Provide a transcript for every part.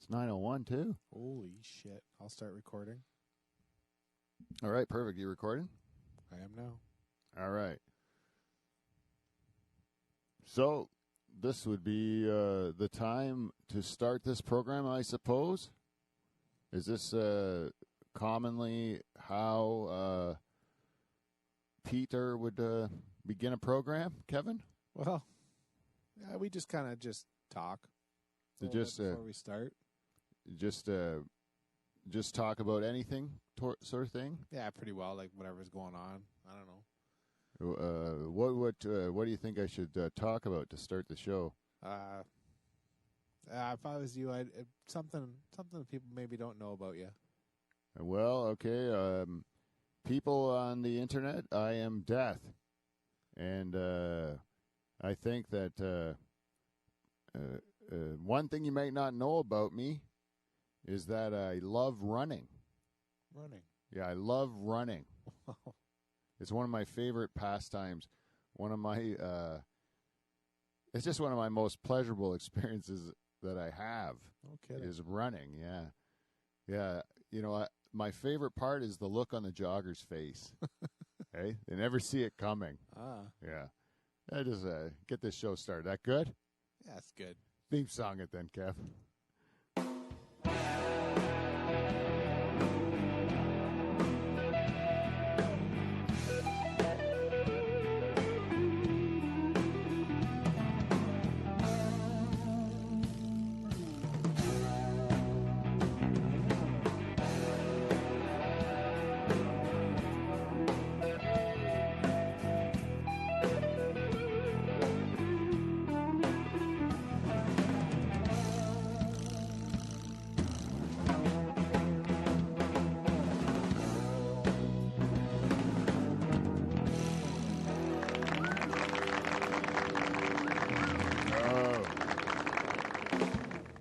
It's 9:01 too. Holy shit. I'll start recording. All right, perfect. You recording? I am now. All right. So this would be the time to start this program, I suppose. Is this commonly how Peter would begin a program, Kevin? Well, yeah, we just kind of just talk before we start. Just talk about anything sort of thing? Yeah, pretty well, like whatever's going on. I don't know. What do you think I should talk about to start the show? If I was you, I'd something that people maybe don't know about you. Well, okay. People on the internet, I am Death, and I think that one thing you might not know about me is that I love running. Running. Yeah, I love running. It's one of my favorite pastimes. It's just one of my most pleasurable experiences that I have. Okay. Is running. Yeah, yeah. You know, my favorite part is the look on the jogger's face. Hey, they never see it coming. Yeah. I just get this show started. That good? Yeah, that's good. Theme song it then, Kev.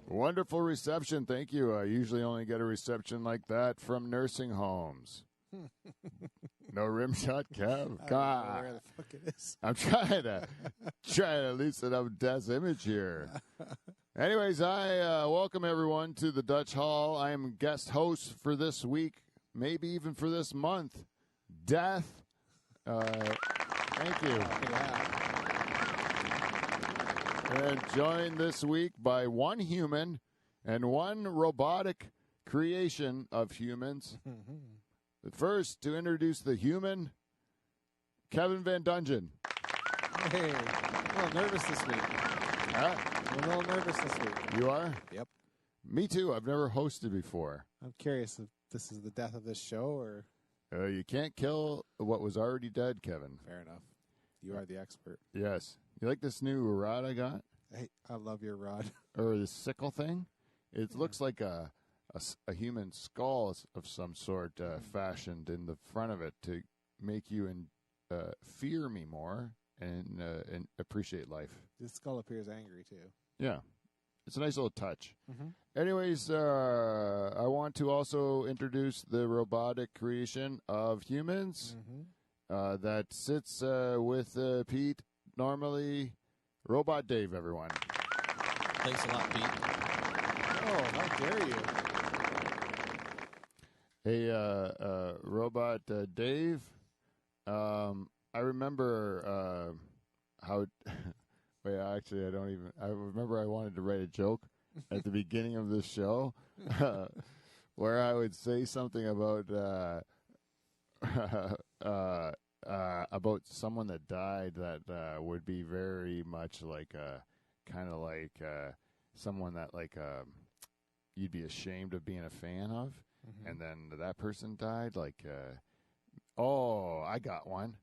Wonderful reception. Thank you. I usually only get a reception like that from nursing homes. No rim shot, Kev. I don't know where the fuck it is. I'm trying to loosen up Death's image here. Anyways, I welcome everyone to the Dutch Hall. I am guest host for this week, maybe even for this month. Death. Thank you. Yeah. And joined this week by one human and one robotic creation of humans. But first, to introduce the human, Kevin Van Dungen. Hey, a little nervous this week. Huh? I'm a little nervous this week. You are? Yep. Me too. I've never hosted before. I'm curious if this is the death of this show or... You can't kill what was already dead, Kevin. Fair enough. You are the expert. Yes. You like this new rod I got? Hey, I love your rod. Or this sickle thing? It looks like a human skull of some sort fashioned in the front of it to make you fear me more and appreciate life. This skull appears angry, too. Yeah. It's a nice little touch. Mm-hmm. Anyways, I want to also introduce the robotic creation of humans that sits with Pete, normally Robot Dave, everyone. Thanks a lot, Pete. Oh, how dare you. Hey, Robot Dave, I remember how... Wait, actually, I remember I wanted to write a joke at the beginning of this show where I would say something about someone that died that would be very much like kind of like someone that like you'd be ashamed of being a fan of, and then that person died. Like, I got one.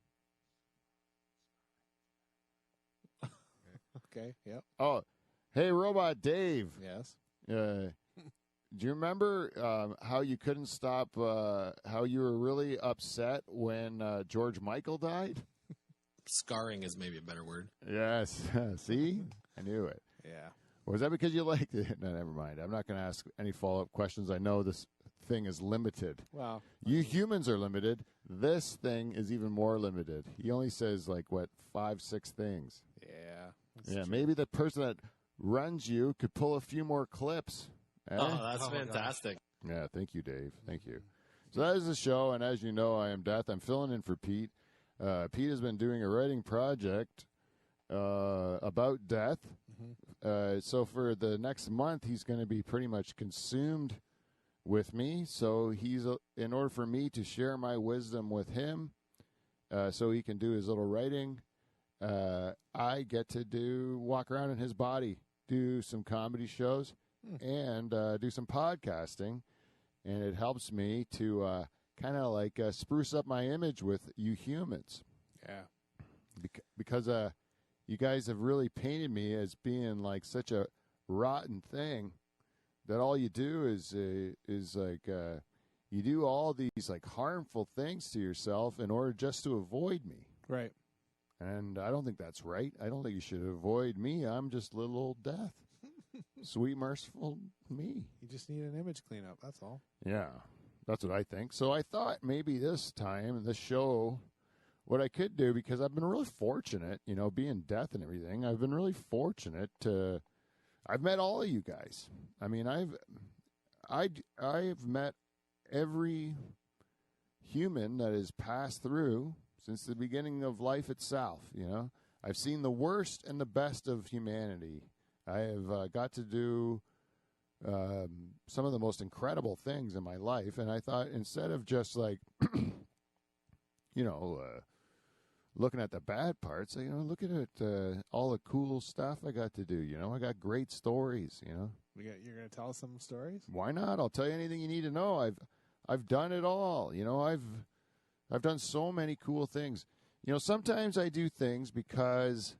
Okay, yep. Oh, hey, Robot Dave. Yes. Do you remember how you couldn't stop, how you were really upset when George Michael died? Scarring is maybe a better word. Yes. See? I knew it. Yeah. Was that because you liked it? No, never mind. I'm not going to ask any follow-up questions. I know this thing is limited. Wow. You humans are limited. This thing is even more limited. He only says, 5, 6 things. Yeah. Yeah, maybe the person that runs you could pull a few more clips Oh, that's fantastic. Yeah, thank you, Dave. Thank you. So that is the show, and as you know, I am Death. I'm filling in for Pete. Pete has been doing a writing project about death. So for the next month, he's going to be pretty much consumed with me. So he's in order for me to share my wisdom with him, so he can do his little writing, I get to walk around in his body, do some comedy shows, and do some podcasting, and it helps me to kind of like spruce up my image with you humans. Yeah. Because you guys have really painted me as being like such a rotten thing that all you do is like you do all these like harmful things to yourself in order just to avoid me. Right. And I don't think that's right. I don't think you should avoid me. I'm just little old Death. Sweet, merciful me. You just need an image cleanup, that's all. Yeah, that's what I think. So I thought maybe this time, this show, what I could do, because I've been really fortunate, you know, being Death and everything, I've been really fortunate to, I've met all of you guys. I mean, I've met every human that has passed through since the beginning of life itself, you know. I've seen the worst and the best of humanity. I have got to do some of the most incredible things in my life, and I thought instead of just like, you know, looking at the bad parts, you know, looking at all the cool stuff I got to do. You know, I got great stories. You know, You're going to tell us some stories? Why not? I'll tell you anything you need to know. I've done it all. You know, I've done so many cool things. You know, sometimes I do things because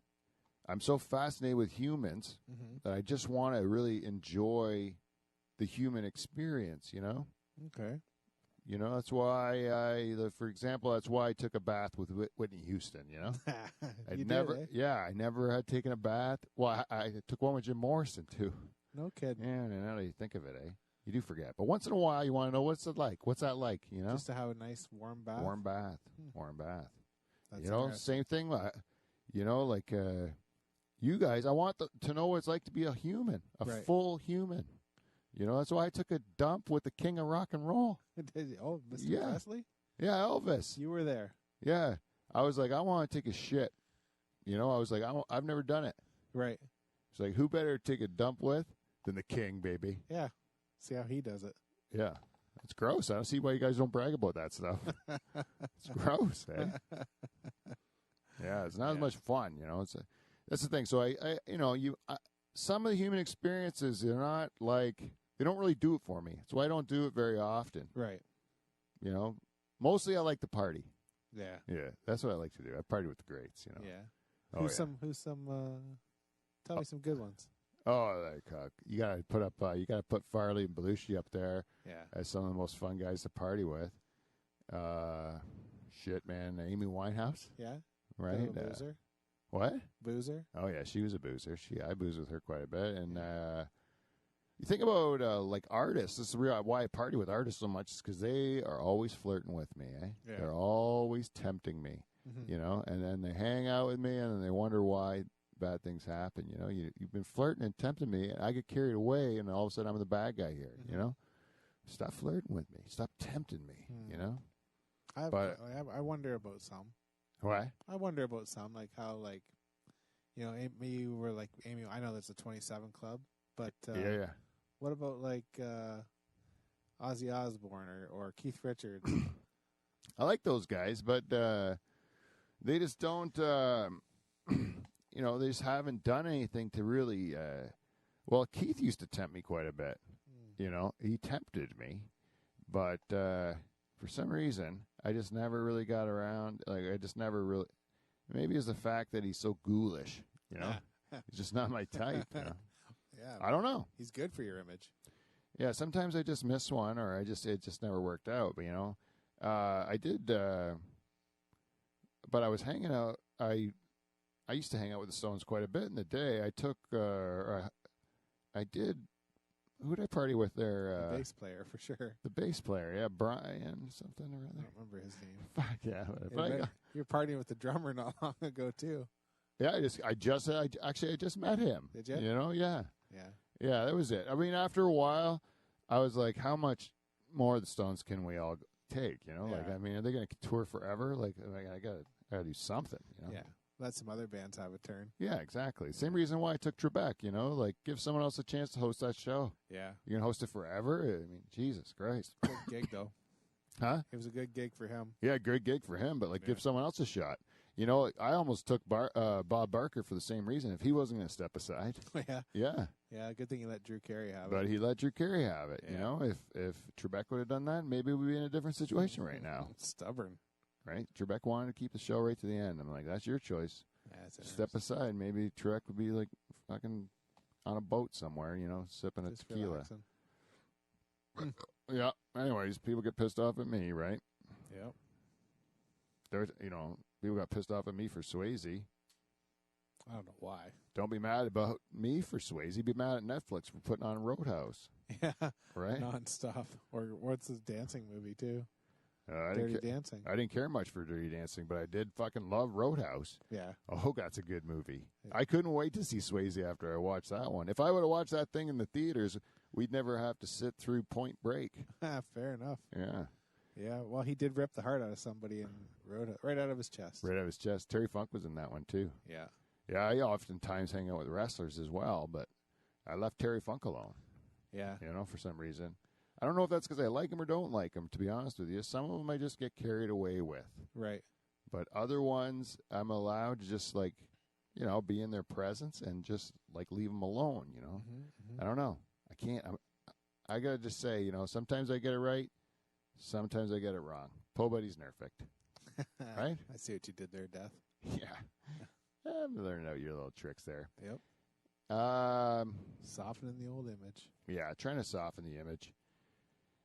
I'm so fascinated with humans that I just want to really enjoy the human experience, you know? Okay. You know, that's why for example, that's why I took a bath with Whitney Houston, you know? I never had taken a bath. Well, I took one with Jim Morrison, too. No kidding. Yeah, now that you think of it, you do forget. But once in a while, you want to know what's it like. What's that like, you know? Just to have a nice warm bath? Warm bath. Warm bath. That's you know, same thing. You know, like you guys, I want to know what it's like to be a human, full human. You know, that's why I took a dump with the king of rock and roll. Oh, Mr. Presley? Yeah, Elvis. You were there. Yeah. I was like, I want to take a shit. You know, I was like, I've never done it. Right. It's like, who better take a dump with than the king, baby? Yeah. See how he does it. Yeah. It's gross. I don't see why you guys don't brag about that stuff. It's gross, eh? Yeah, it's not as much fun, you know. That's the thing. So I you know, some of the human experiences, they're not like, they don't really do it for me. That's why I don't do it very often. Right. You know, mostly I like to party. Yeah. Yeah, that's what I like to do. I party with the greats, you know. Yeah. Who's some tell me some good ones. Oh, like you gotta put Farley and Belushi up there. Yeah. As some of the most fun guys to party with. Shit, man, Amy Winehouse. Yeah. Right. Boozer. What? Boozer. Oh yeah, she was a boozer. I boozed with her quite a bit. And you think about like artists. This is why I party with artists so much, is because they are always flirting with me. Yeah. They're always tempting me. You know, and then they hang out with me, and then they wonder why bad things happen. You know, you've been flirting and tempting me, and I get carried away, and all of a sudden I'm the bad guy here. You know, stop flirting with me. Stop tempting me. You know. I wonder about some. Why? I wonder about some, like how, like, you know, you were like Amy. I know there's a 27 Club, but yeah. What about like Ozzy Osbourne or Keith Richards? I like those guys, but they just don't. You know, they just haven't done anything to really. Well, Keith used to tempt me quite a bit. You know, he tempted me, but for some reason, I just never really got around. Like, I just never really. Maybe it's the fact that he's so ghoulish. You know, he's just not my type. You know? Yeah, I don't know. He's good for your image. Yeah, sometimes I just miss one, or it just never worked out. But you know, I did. But I was hanging out. I used to hang out with the Stones quite a bit in the day. I took. I did. Who did I party with there? The bass player, for sure. The bass player, yeah, Brian something or other. I don't remember his name. Fuck yeah! You were partying with the drummer not long ago too. Yeah, I just met him. Did you? You know, yeah. Yeah. Yeah, that was it. I mean, after a while, I was like, how much more of the Stones can we all take? You know, like, Yeah. I mean, are they going to tour forever? Like, I gotta do something. You know? Yeah. Let some other bands have a turn. Yeah, exactly. Same reason why I took Trebek. You know, like, give someone else a chance to host that show. Yeah. You're gonna host it forever? I mean, Jesus Christ. Good gig, though. Huh? It was a good gig for him. Yeah, great gig for him, but like, Yeah. give someone else a shot. You know, I almost took Bob Barker for the same reason. If he wasn't going to step aside, Yeah. yeah. Yeah, good thing you let Drew Carey have But it. he let Drew Carey have it. You Yeah. know, if Trebek would have done that, maybe we'd be in a different situation right now. Stubborn. Right? Trebek wanted to keep the show right to the end. I'm like, that's your choice. Yeah, that's Step interesting. aside. Maybe Trebek would be like fucking on a boat somewhere, you know, sipping a Just tequila. relaxing. Yeah. Anyways, people get pissed off at me, right? Yep. There's, you know, people got pissed off at me for Swayze. I don't know why. Don't be mad about me for Swayze. Be mad at Netflix for putting on Roadhouse, Yeah. right? Non-stop. Or what's his dancing movie, too? I Dirty didn't. Dancing. I didn't care much for Dirty Dancing, but I did fucking love Roadhouse. Yeah. Oh, that's a good movie. Yeah. I couldn't wait to see Swayze after I watched that one. If I would have watched that thing in the theaters, we'd never have to sit through Point Break. Fair enough. Yeah, Yeah, well, he did rip the heart out of somebody and wrote it right out of his chest. right out of his chest. Terry Funk was in that one too. Yeah. Yeah, I oftentimes hang out with wrestlers as well, but I left Terry Funk alone. Yeah. You know, for some reason. I don't know if that's because I like him or don't like him, to be honest with you. Some of them I just get carried away with. Right. But other ones, I'm allowed to just, like, you know, be in their presence and just, like, leave them alone, you know. I don't know. I can't. I got to just say, you know, sometimes I get it right. Sometimes I get it wrong. Po Buddy's perfect. Right? I see what you did there, Death. Yeah. I'm learning out your little tricks there. Yep. Um, Softening the old image. yeah, trying to soften the image.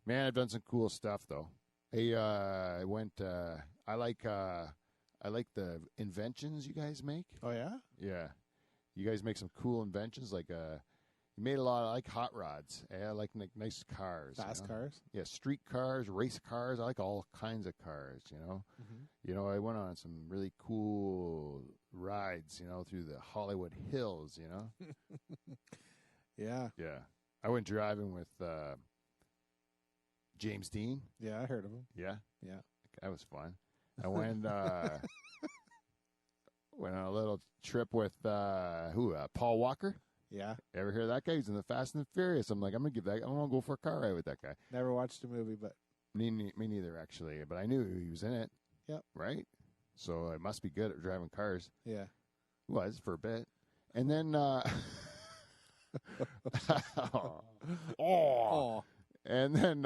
Man, I've done some cool stuff though. I went. I like the inventions you guys make. Oh, yeah? Yeah, you guys make some cool inventions. Like you made a lot. I like hot rods. I like nice cars. Fast you know? cars? Yeah, street cars, race cars. I like all kinds of cars. You know. Mm-hmm. You know, I went on some really cool rides. You know, through the Hollywood Hills. You know. Yeah. Yeah, I went driving with James Dean. Yeah, I heard of him. Yeah, Yeah. that was fun. I went went on a little trip with Paul Walker. Yeah. Ever hear that guy? He's in the Fast and the Furious. I'm like, I'm gonna go for a car ride with that guy. Never watched the movie, but Me neither, actually. But I knew he was in it. Yep. Right. So I must be good at driving cars. yeah. Was for a bit, and then Oh. and then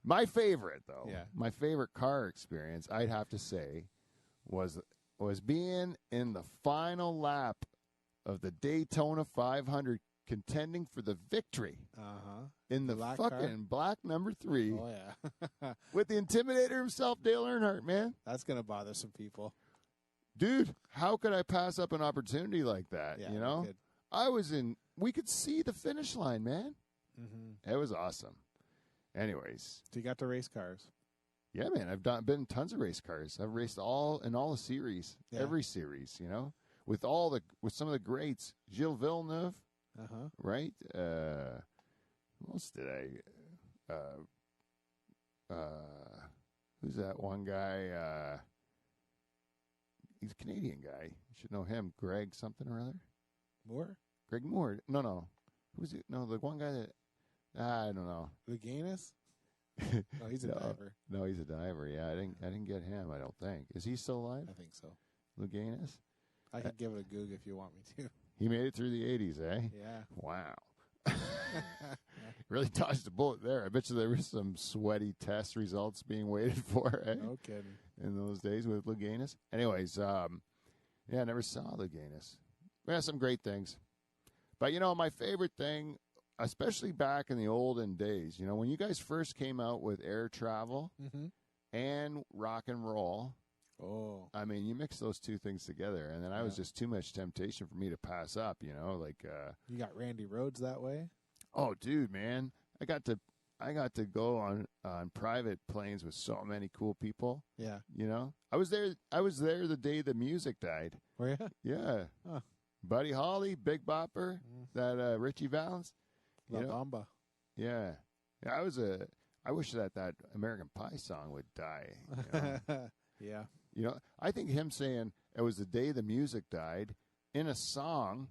my favorite though, Yeah. my favorite car experience, I'd have to say, was being in the final lap of the Daytona 500, contending for the victory Uh-huh. in the Black fucking car? black number 3 Oh, yeah. with the Intimidator himself, Dale Earnhardt. Man, That's going to bother some people. dude, how could I pass up an opportunity like that? Yeah. You know, we could see the finish line, man. Mm-hmm. It was awesome. Anyways, So you got to race cars. yeah, man, I've been in tons of race cars. I've raced in all the series, Yeah. every series, you know, with some of the greats, Gilles Villeneuve, Uh-huh. right? Who else did I? Who's that one guy? He's a Canadian guy. You should know him. Greg something or other. More? Greg Moore. No. Who's it? No, the one guy that I don't know. Luganis? No, he's a No. diver. No, he's a diver. Yeah, I didn't get him. I don't think. Is he still alive? I think so. Luganis? I can give it a goog if you want me to. He made it through the 80s, eh? Yeah. Wow. Really dodged a bullet there. I bet you there was some sweaty test results being waited for, eh? No kidding. In those days with Luganis. Anyways, yeah, I never saw Luganis. Yeah, some great things. But, you know, my favorite thing, especially back in the olden days, you know, when you guys first came out with air travel Mm-hmm. and rock and roll, Oh. I mean, you mix those two things together, and then I was Yeah. just too much temptation for me to pass up, you know, like, You got Randy Rhodes that way? oh, dude, man, I got to go on private planes with so many cool people, Yeah. you know. I was there the day the music died. Were you? Yeah. Huh. Buddy Holly, Big Bopper, That Richie Valens. La You know? Bamba. Yeah. I wish that American Pie song would die. Yeah. I think him saying it was the day the music died in a song.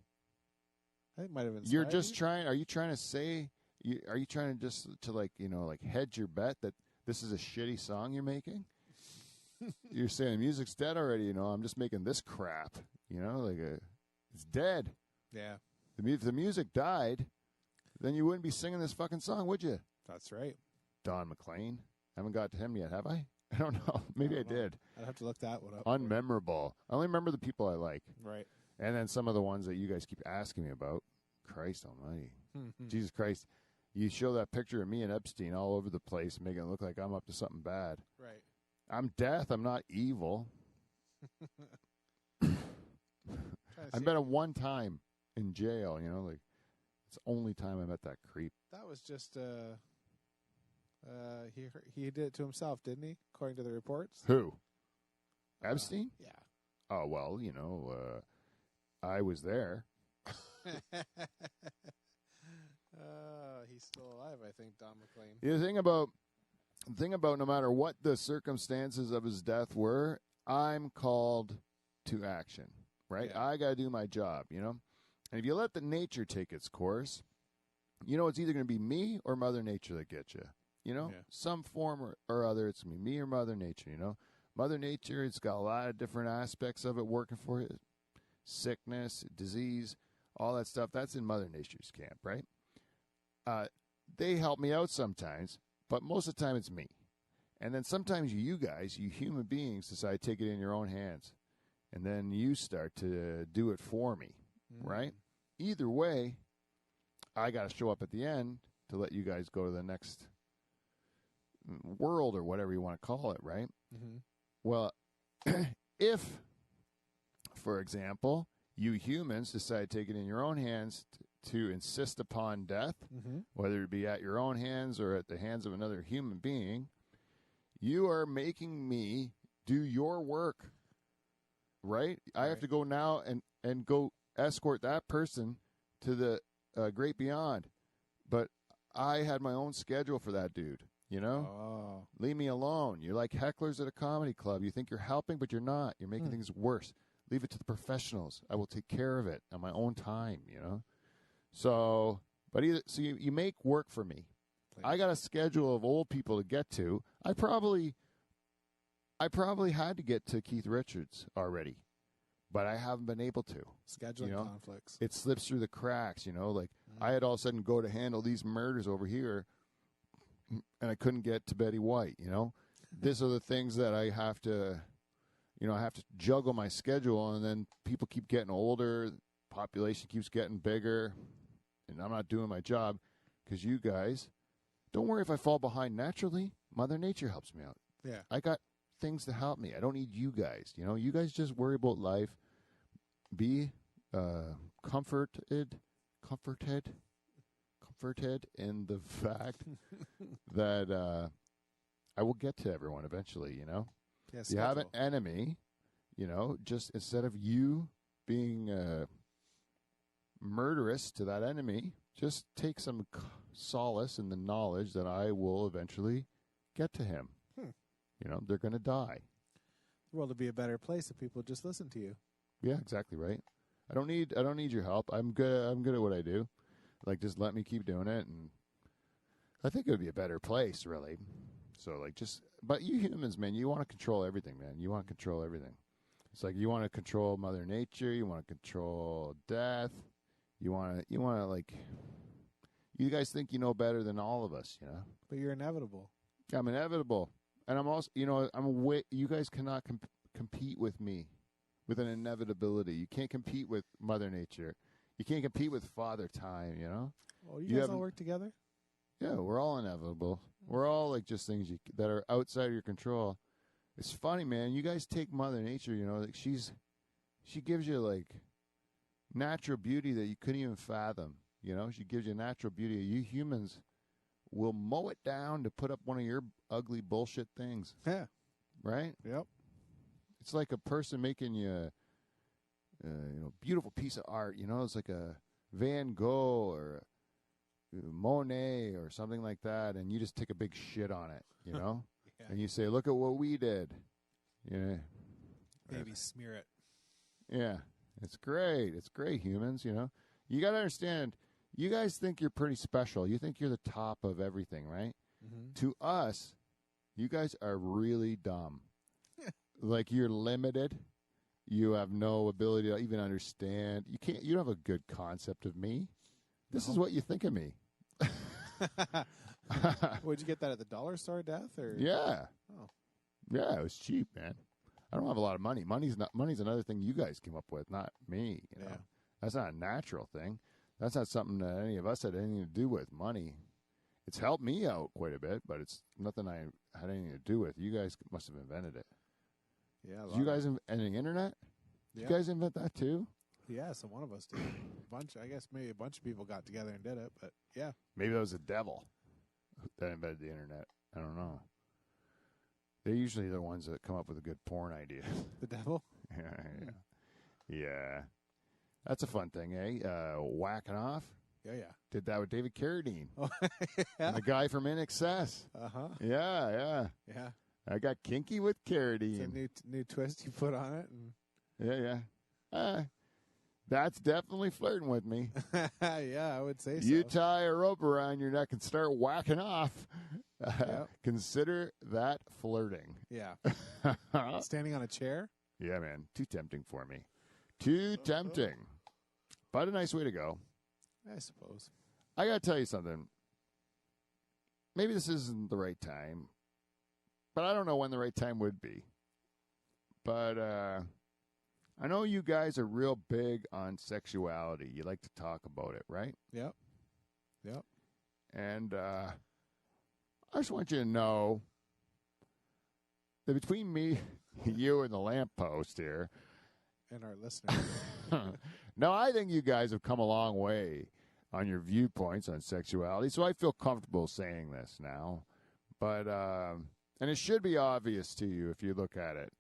I think it might have been. You're just trying. Are you trying to say? Are you trying to just to like hedge your bet that this is a shitty song you're making? You're saying the music's dead already. I'm just making this crap. It's dead. Yeah. If the music died, then you wouldn't be singing this fucking song, would you? That's right. Don McLean. Haven't got to him yet, have I? I don't know. Maybe I did. I'd have to look that one up. Unmemorable. I only remember the people I like. Right. And then some of the ones that you guys keep asking me about. Christ almighty. Jesus Christ. You show that picture of me and Epstein all over the place, making it look like I'm up to something bad. Right. I'm death. I'm not evil. I've been at one time in jail, it's the only time I met that creep. That was just he did it to himself, didn't he? According to the reports. Who? Epstein? Yeah. Oh, well, I was there. He's still alive, I think, Don McLean. The thing about no matter what the circumstances of his death were, I'm called to action, right? Yeah. I got to do my job, And if you let the nature take its course, it's either going to be me or Mother Nature that gets you, Yeah. Some form or other. It's going to be me or Mother Nature, Mother Nature, it's got a lot of different aspects of it working for you. Sickness, disease, all that stuff. That's in Mother Nature's camp, right? They help me out sometimes, but most of the time it's me. And then sometimes you guys, you human beings, decide to take it in your own hands. And then you start to do it for me, right? Either way, I got to show up at the end to let you guys go to the next world or whatever you want to call it, right? Mm-hmm. Well, if, for example, you humans decide to take it in your own hands to insist upon death, whether it be at your own hands or at the hands of another human being, you are making me do your work, right? I have to go now and go escort that person to the great beyond. But I had my own schedule for that dude, Oh. Leave me alone. You're like hecklers at a comedy club. You think you're helping, but you're not. You're making things worse. Leave it to the professionals. I will take care of it on my own time, So, but you make work for me. Please. I got a schedule of old people to get to. I probably had to get to Keith Richards already, but I haven't been able to. Scheduling conflicts. It slips through the cracks, Like I had all of a sudden go to handle these murders over here, and I couldn't get to Betty White. These are the things that I have to. I have to juggle my schedule, and then people keep getting older, population keeps getting bigger, and I'm not doing my job because you guys, don't worry if I fall behind naturally. Mother Nature helps me out. Yeah. I got things to help me. I don't need you guys. You guys just worry about life. Be comforted in the fact that I will get to everyone eventually, Yes. You have an enemy, just instead of you being murderous to that enemy, just take some solace in the knowledge that I will eventually get to him. They're going to die. The world would be a better place if people just listened to you. Yeah, exactly right. I don't need your help. I'm good at what I do. Like, just let me keep doing it, and I think it would be a better place, really. So, but you humans, man, you want to control everything, man. You want to control everything. It's like you want to control Mother Nature. You want to control death. You want to you guys think you know better than all of us, But you're inevitable. I'm inevitable. And I'm also, you guys cannot compete with me with an inevitability. You can't compete with Mother Nature. You can't compete with Father Time, Well, you guys all work together? Yeah, we're all inevitable. We're all just things that are outside of your control. It's funny, man. You guys take Mother Nature, she gives you natural beauty that you couldn't even fathom. She gives you natural beauty. You humans will mow it down to put up one of your ugly bullshit things. Yeah. Right? Yep. It's like a person making you a beautiful piece of art. It's like a Van Gogh or Monet or something like that, and you just take a big shit on it, you know? Yeah. And you say, look at what we did. Yeah. Maybe smear it. Yeah. It's great. It's great, humans, you know? You got to understand, you guys think you're pretty special. You think you're the top of everything, right? Mm-hmm. To us, you guys are really dumb. Like, you're limited. You have no ability to even understand. You don't have a good concept of me. This is what you think of me. Would you get that at the dollar store, Death? Or? Yeah. Oh. Yeah, it was cheap, man. I don't have a lot of money. Money's another thing you guys came up with, not me. You know, that's not a natural thing. That's not something that any of us had anything to do with. Money, it's helped me out quite a bit, but it's nothing I had anything to do with. You guys must have invented it. Yeah. Did you guys and the internet? Did you guys invent that too? Yeah, so one of us did. I guess maybe a bunch of people got together and did it, but yeah. Maybe that was the devil that invented the internet. I don't know. They're usually the ones that come up with a good porn idea. The devil? Yeah. That's a fun thing, eh? Whacking off. Yeah. Did that with David Carradine. Oh, yeah. And the guy from In Excess. Uh-huh. Yeah. Yeah. I got kinky with Carradine. It's a new twist you put on it. And Yeah. That's definitely flirting with me. yeah, I would say so. You tie a rope around your neck and start whacking off. Yep. Consider that flirting. Yeah. Standing on a chair? Yeah, man. Too tempting for me. Too tempting. But a nice way to go. I suppose. I got to tell you something. Maybe this isn't the right time, but I don't know when the right time would be. But I know you guys are real big on sexuality. You like to talk about it, right? Yep. And I just want you to know that between me, you, and the lamppost here, And our listeners. no, I think you guys have come a long way on your viewpoints on sexuality, so I feel comfortable saying this now. But, and it should be obvious to you if you look at it.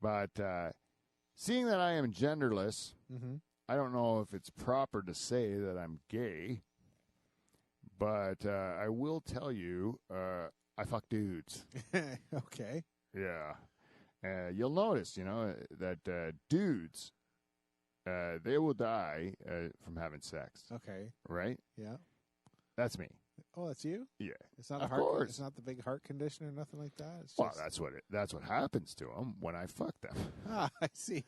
But seeing that I am genderless, Mm-hmm. I don't know if it's proper to say that I'm gay, but I will tell you I fuck dudes. Okay. Yeah. You'll notice, that dudes, they will die from having sex. Okay. Right? Yeah. That's me. Oh, that's you? Yeah. It's not Of course. It's not the big heart condition or nothing like that. It's Well, just... that's what happens to them when I fuck them. Ah, I see.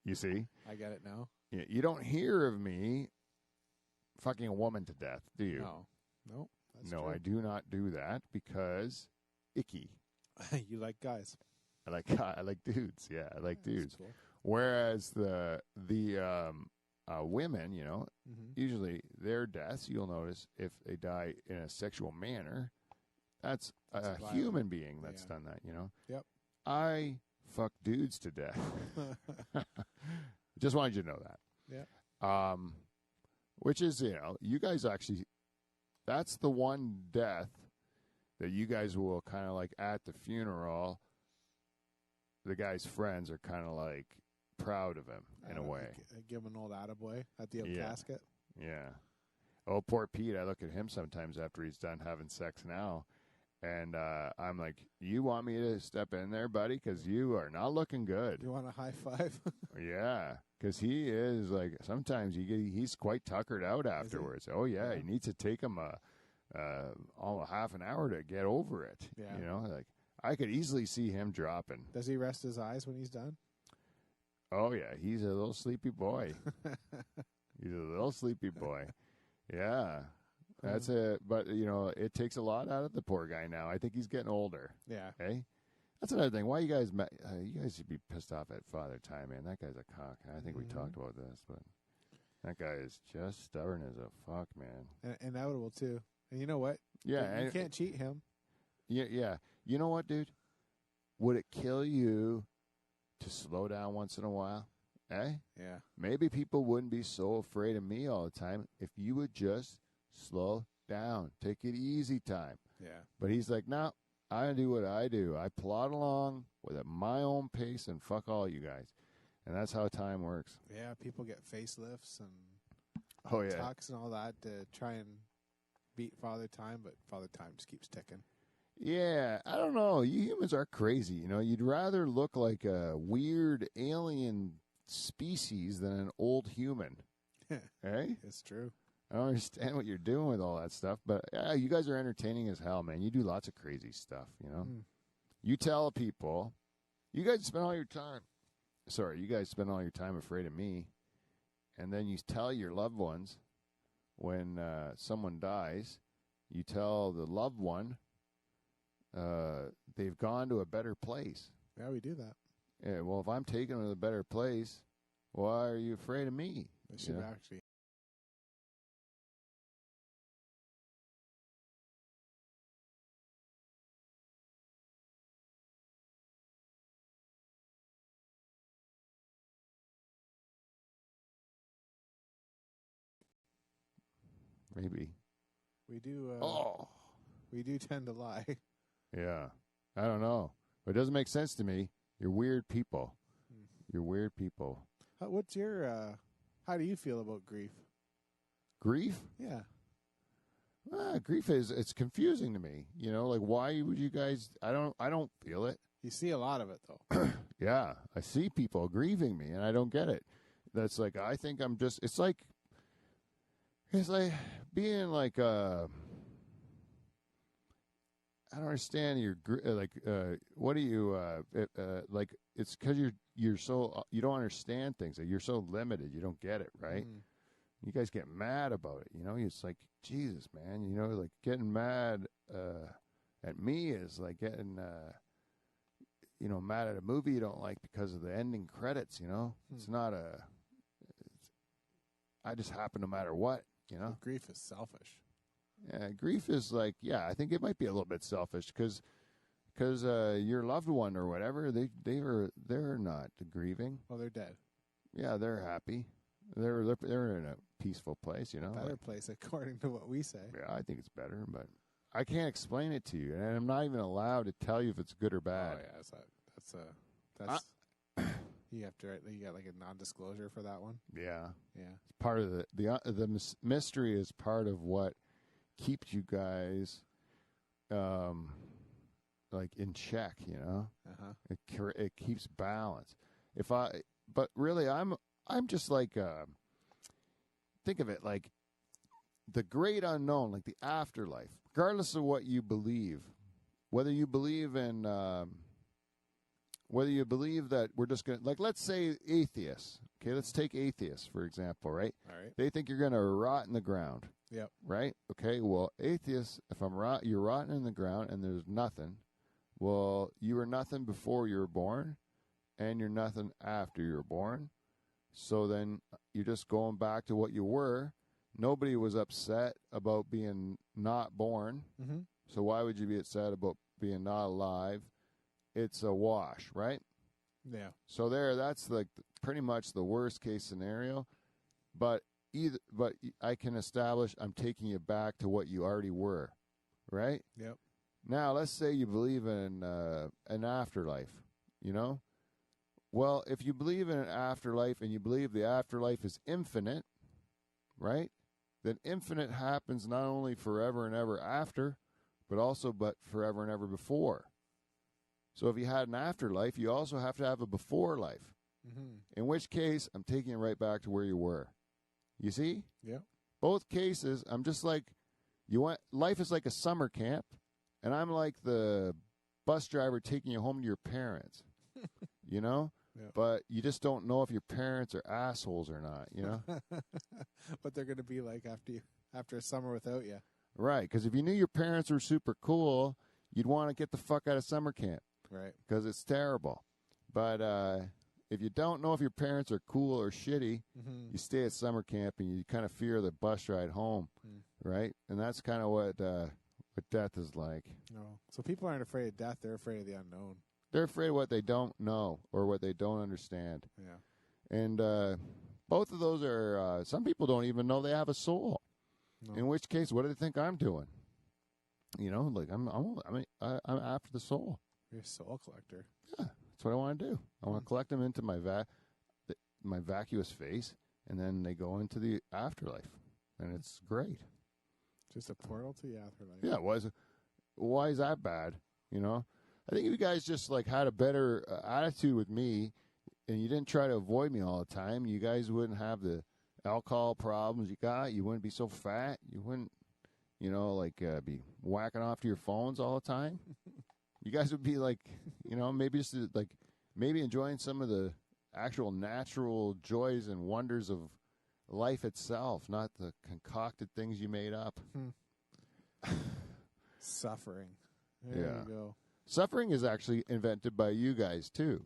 You see? I get it now. You don't hear of me fucking a woman to death, do you? No. That's No, true. I do not do that because icky. You like guys. I like dudes. Yeah, I like dudes. That's cool. Whereas the women, Mm-hmm. usually their deaths, you'll notice if they die in a sexual manner, that's a violent. human being that's Yeah. done that. Yep. I fuck dudes to death. Just wanted you to know that. Yeah. Which is, you guys actually, that's the one death that you guys will kind of like at the funeral. The guy's friends are kind of like proud of him in a way. Give him an old attaboy at the casket. Yeah. Oh, poor Pete. I look at him sometimes after he's done having sex now. And I'm like, you want me to step in there, buddy? Because you are not looking good. You want a high five? Yeah. Because he is like, sometimes he's quite tuckered out afterwards. Oh, yeah. He needs to take him almost half an hour to get over it. Yeah. Like I could easily see him dropping. Does he rest his eyes when he's done? Oh, yeah. He's a little sleepy boy. He's a little sleepy boy. Yeah. That's it. But, it takes a lot out of the poor guy now. I think he's getting older. Yeah. Hey? That's another thing. Why you guys should be pissed off at Father Time, man. That guy's a cock. I think we talked about this, but that guy is just stubborn as a fuck, man. And inevitable, too. And you know what? Yeah. You can't cheat him. Yeah. You know what, dude? Would it kill you to slow down once in a while? Eh? Yeah. Maybe people wouldn't be so afraid of me all the time if you would just slow down. Take it easy time. Yeah. But he's like, no, I do what I do. I plod along with my own pace and fuck all you guys. And that's how time works. Yeah, people get facelifts and Oh, yeah. talks and all that to try and beat Father Time, but Father Time just keeps ticking. Yeah, I don't know. You humans are crazy. You know, you'd rather look like a weird alien species than an old human. Hey? It's true. I don't understand what you're doing with all that stuff, but yeah, you guys are entertaining as hell, man. You do lots of crazy stuff, you know? You tell people, you guys spend all your time afraid of me, and then you tell your loved ones when someone dies, you tell the loved one they've gone to a better place. Yeah, we do that. Yeah, well, if I'm taking them to a better place, why are you afraid of me? It should You know? actually. Maybe. We do. Oh. We do tend to lie. Yeah. I don't know. But it doesn't make sense to me. You're weird people. You're weird people. What's your? How do you feel about grief? Grief? Yeah. Grief it's confusing to me. You know, like why would you guys? I don't feel it. You see a lot of it though. Yeah, I see people grieving me, and I don't get it. That's like I think I'm just. It's like being like I don't understand your what do you like? It's because you're so you don't understand things. Like you're so limited. You don't get it, right? You guys get mad about it. You know, it's like Jesus, man. You know, like getting mad at me is like getting mad at a movie you don't like because of the ending credits. You know, it's not a. I just happen no matter what. You know, Well, grief is selfish. Yeah, grief is like, I think it might be a little bit selfish because your loved one or whatever, they're not grieving. Well, they're dead. Yeah, they're happy. They're in a peaceful place, you know. Better place according to what we say. Yeah, I think it's better, but I can't explain it to you, and I'm not even allowed to tell you if it's good or bad. Oh yeah, that's you have to. You got like a non-disclosure for that one. Yeah, Yeah. it's part of the mystery is part of what keeps you guys like in check, you know. It keeps balance. But really I'm just like think of it like the great unknown, like the afterlife, regardless of what you believe, whether you believe in whether you believe that we're just going to, like, let's say atheists. Okay, let's take atheists, for example, right? All right. They think you're going to rot in the ground. Yep. Right? Okay, well, atheists, if you're rotting in the ground and there's nothing, well, you were nothing before you were born, and you're nothing after you were born. So then you're just going back to what you were. Nobody was upset about being not born. Mm-hmm. So why would you be upset about being not alive? It's a wash, right? Yeah. So that's like pretty much the worst case scenario. But I can establish I'm taking you back to what you already were, right? Yep. Now let's say you believe in an afterlife, you know. Well, if you believe in an afterlife and you believe the afterlife is infinite, right? Then infinite happens not only forever and ever after, but forever and ever before. So if you had an afterlife, you also have to have a before life. Mm-hmm. In which case, I'm taking you right back to where you were. You see? Yep. Both cases, I'm just like, life is like a summer camp, and I'm like the bus driver taking you home to your parents. You know? Yep. But you just don't know if your parents are assholes or not, you know? What they're going to be like after a summer without you. Right, because if you knew your parents were super cool, you'd want to get the fuck out of summer camp. Right. Because it's terrible. But if you don't know if your parents are cool or shitty, Mm-hmm. you stay at summer camp and you kind of fear the bus ride home, right? And that's kind of what death is like. No. So people aren't afraid of death; they're afraid of the unknown. They're afraid of what they don't know or what they don't understand. Yeah. And both of those are. Some people don't even know they have a soul. No. In which case, what do they think I'm doing? You know, like I'm after the soul. You're a soul collector. Yeah, that's what I want to do. I want to collect them into my vacuous face and then they go into the afterlife, and it's great. Just a portal to the afterlife. Yeah, why is that bad? You know, I think if you guys just like had a better attitude with me, and you didn't try to avoid me all the time, you guys wouldn't have the alcohol problems you got. You wouldn't be so fat. You wouldn't, be whacking off to your phones all the time. You guys would be like, maybe just like maybe enjoying some of the actual natural joys and wonders of life itself, not the concocted things you made up. Suffering. There you go. Suffering is actually invented by you guys, too.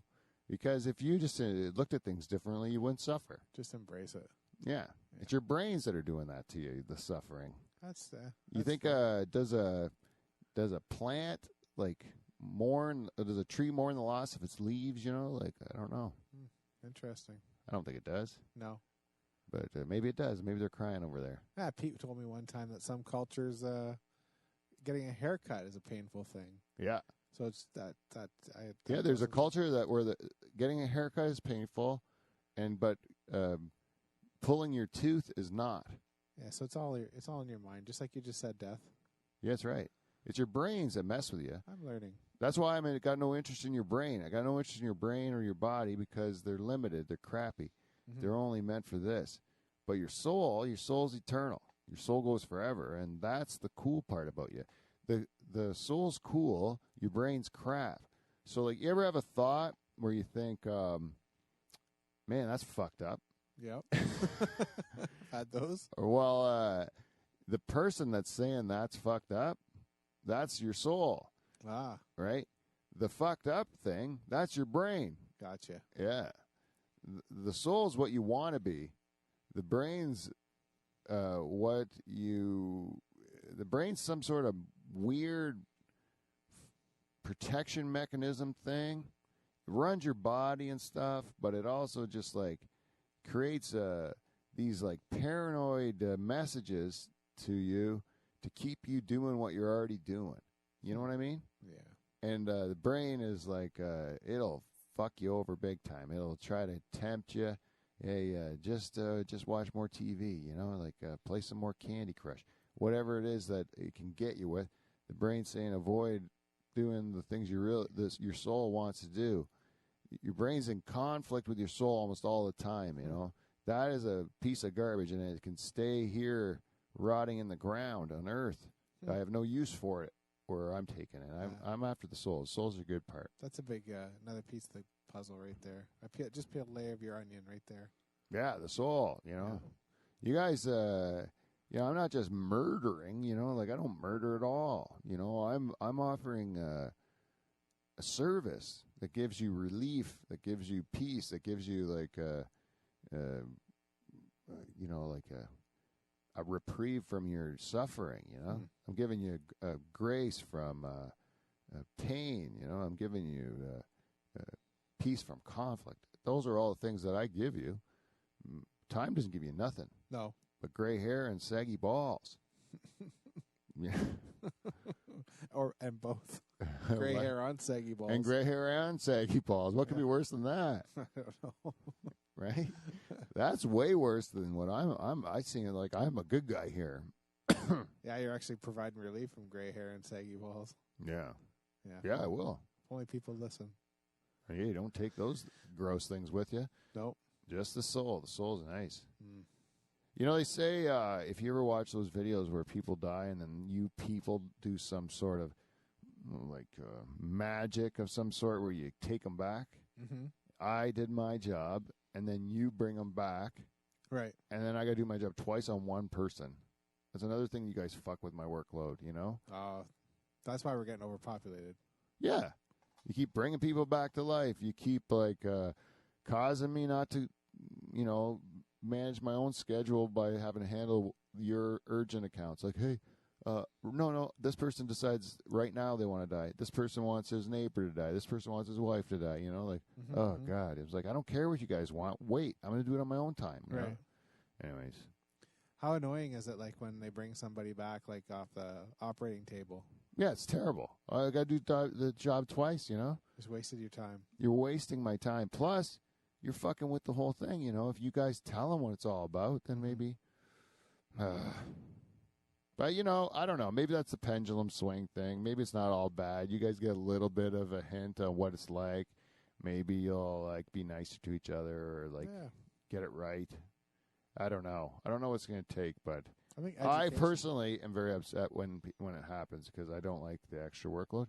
Because if you just looked at things differently, you wouldn't suffer. Just embrace it. Yeah. It's your brains that are doing that to you, the suffering. That's you think does a plant like mourn? Does a tree mourn the loss of its leaves? Like I don't know. Interesting. I don't think it does. No. But maybe it does. Maybe they're crying over there. Yeah, Pete told me one time that some cultures getting a haircut is a painful thing. Yeah. So it's that there's a culture that where getting a haircut is painful, but pulling your tooth is not. Yeah, so it's all in your mind, just like you just said, Death. Yeah, that's right. It's your brains that mess with you. I'm learning. That's why I got no interest in your brain. I got no interest in your brain or your body because they're limited. They're crappy. Mm-hmm. They're only meant for this. But your soul's eternal. Your soul goes forever, and that's the cool part about you. The soul's cool. Your brain's crap. So, like, you ever have a thought where you think, man, that's fucked up? Yep. Had those? Well, the person that's saying that's fucked up, that's your soul. Ah. Right? The fucked up thing, that's your brain. Gotcha. Yeah. The soul's what you want to be. The brain's the brain's some sort of weird protection mechanism thing. It runs your body and stuff, but it also just like creates these like paranoid messages to you to keep you doing what you're already doing. You know what I mean? Yeah. And the brain is like it'll fuck you over big time. It'll try to tempt you. Hey, just watch more TV. Like play some more Candy Crush. Whatever it is that it can get you with, the brain's saying avoid doing the things your soul wants to do. Your brain's in conflict with your soul almost all the time. That is a piece of garbage, and it can stay here rotting in the ground on Earth. I have no use for it where I'm taking it. I'm after the soul. The soul's a good part. That's a big another piece of the puzzle right there. Just peel a layer of your onion right there. Yeah, the soul. Yeah. You guys. I'm not just murdering. Like I don't murder at all. I'm offering a service that gives you relief, that gives you peace, that gives you like a reprieve from your suffering. I'm giving you a grace from pain. I'm giving you peace from conflict. Those are all the things that I give you. Time doesn't give you nothing. No. But gray hair and saggy balls. Yeah. And both. Gray hair on saggy balls. And gray hair and saggy balls. What could be worse than that? I don't know. Right? That's way worse than what I see it like I'm a good guy here. Yeah, you're actually providing relief from gray hair and saggy balls. Yeah. Yeah. Yeah, I will. Only people listen. Hey, don't take those gross things with you. Nope. Just the soul. The soul's nice. Mm. They say if you ever watch those videos where people die and then you people do some sort of magic of some sort where you take them back. Mm-hmm. I did my job, and then you bring them back. Right. And then I got to do my job twice on one person. That's another thing you guys fuck with my workload, That's why we're getting overpopulated. Yeah. You keep bringing people back to life. You keep, causing me not to, manage my own schedule by having to handle your urgent accounts. Like, hey, no, this person decides right now they want to die. This person wants his neighbor to die. This person wants his wife to die. God. It was like, I don't care what you guys want. Wait, I'm going to do it on my own time. Right. Anyways. How annoying is it, like, when they bring somebody back, like, off the operating table? Yeah, it's terrible. I got to do the job twice, Just wasted your time. You're wasting my time. Plus, you're fucking with the whole thing. You know, if you guys tell them what it's all about, then maybe. But, you know, I don't know. Maybe that's the pendulum swing thing. Maybe it's not all bad. You guys get a little bit of a hint on what it's like. Maybe you'll, like, be nicer to each other or, like, get it right. I don't know. I don't know what's going to take, but I personally am very upset when it happens because I don't like the extra workload.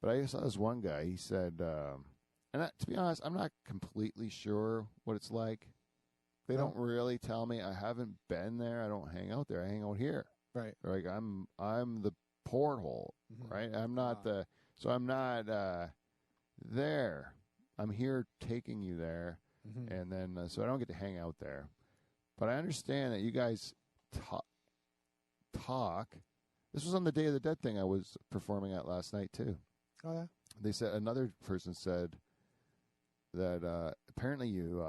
But I saw this one guy. He said, to be honest, I'm not completely sure what it's like. They don't really tell me. I haven't been there. I don't hang out there. I hang out here. Right. Like I'm the porthole, right? I'm not I'm not there. I'm here taking you there, and then so I don't get to hang out there. But I understand that you guys talk. This was on the Day of the Dead thing I was performing at last night too. Oh yeah. They said another person said that apparently you.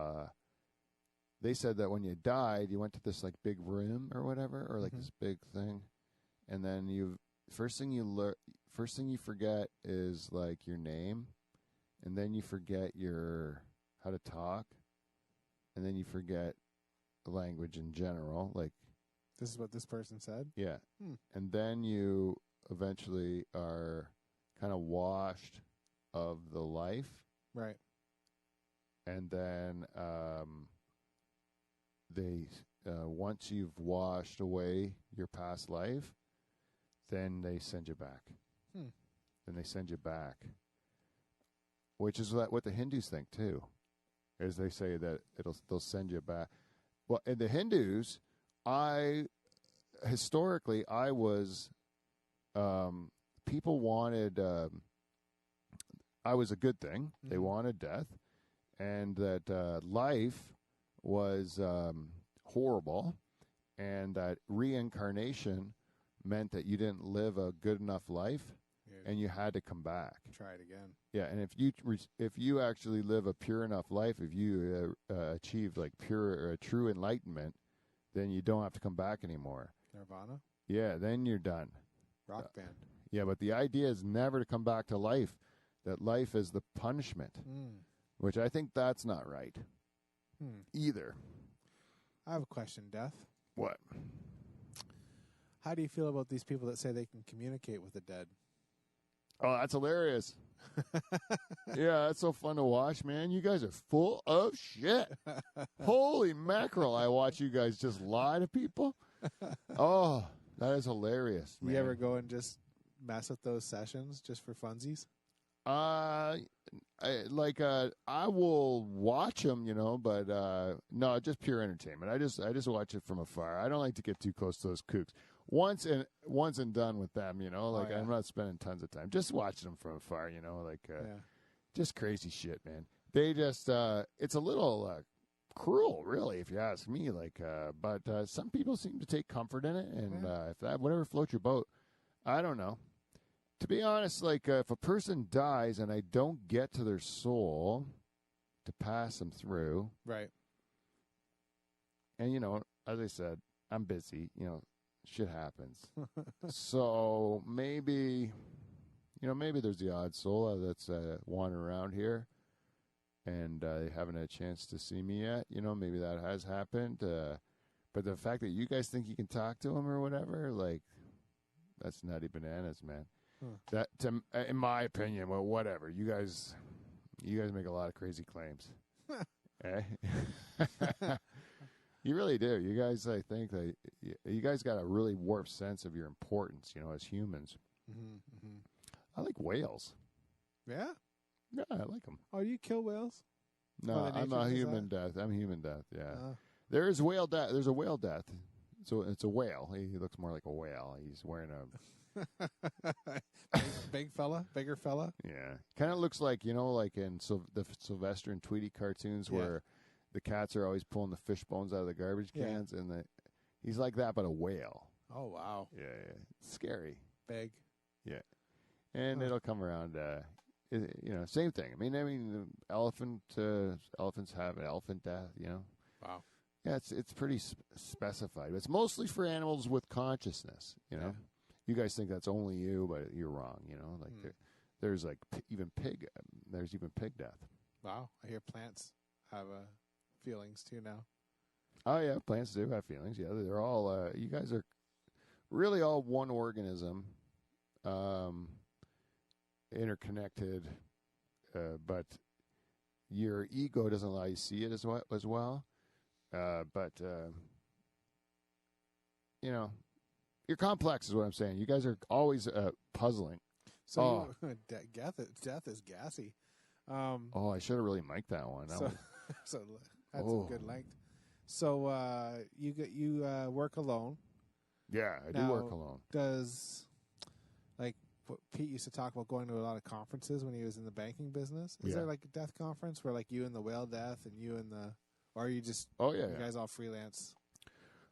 They said that when you died, you went to this like big room or whatever, or like this big thing, and then first thing you forget is like your name, and then you forget how to talk, and then you forget language in general. Like this is what this person said. Yeah, and then you eventually are kind of washed of the life, right? And then they once you've washed away your past life, then they send you back. Then they send you back, which is what the Hindus think too, is they say that they'll send you back. Well, in the Hindus, historically I was people wanted I was a good thing. They wanted death, and that life was horrible, and that reincarnation meant that you didn't live a good enough life, and you had to come back. Try it again. Yeah, and if you actually live a pure enough life, if you achieved like true enlightenment, then you don't have to come back anymore. Nirvana? Yeah, then you're done. Rock band. Yeah, but the idea is never to come back to life. That life is the punishment, which I think that's not right. Either. I have a question, Death. What? How do you feel about these people that say they can communicate with the dead? Oh, that's hilarious. Yeah, that's so fun to watch, man. You guys are full of shit. Holy mackerel, I watch you guys just lie to people. Oh, that is hilarious, man. You ever go and just mess with those sessions just for funsies? I will watch them, you know, but no, just pure entertainment. I just watch it from afar. I don't like to get too close to those kooks. Once and done with them, you know. Like I'm not spending tons of time just watching them from afar, you know. Like just crazy shit, man. They just it's a little cruel, really, if you ask me. Like, but some people seem to take comfort in it, and if that whatever floats your boat, I don't know. To be honest, like if a person dies and I don't get to their soul to pass them through, right? And you know, as I said, I'm busy. You know, shit happens. So maybe there's the odd soul that's wandering around here, and they haven't had a chance to see me yet. You know, maybe that has happened. But the fact that you guys think you can talk to them or whatever, like, that's nutty bananas, man. That, in my opinion, well, whatever. You guys make a lot of crazy claims. Eh? You really do. You guys, I think, you guys got a really warped sense of your importance, you know, as humans. I like whales. Yeah? Yeah, I like them. Oh, do you kill whales? No, I'm a human death. I'm human death, yeah. There is whale death. There's a whale death. So it's a whale. He looks more like a whale. He's wearing a... bigger fella. Yeah, kind of looks like, you know, like in the Sylvester and Tweety cartoons where the cats are always pulling the fish bones out of the garbage cans, and he's like that, but a whale. Oh wow! Yeah, it's scary. Big. Yeah, and it'll come around. You know, same thing. I mean, the elephants have an elephant death. You know. Wow. Yeah, it's pretty specified. It's mostly for animals with consciousness. You know. You guys think that's only you, but you're wrong. You know, like there's like even pig. There's even pig death. Wow, I hear plants have feelings too now. Oh yeah, plants do have feelings. Yeah, they're all. You guys are really all one organism, interconnected, but your ego doesn't allow you to see it as well. But you know, you're complex, is what I'm saying. You guys are always puzzling. So death is gassy. I should have really mic'd that one. That So, was, so that's some good length. So you work alone. yeah, I do Now, work alone. Does Pete used to talk about going to a lot of conferences when he was in the banking business? Is Yeah. there like a death conference where like you and the whale death and you and the, or are you just you guys all freelance?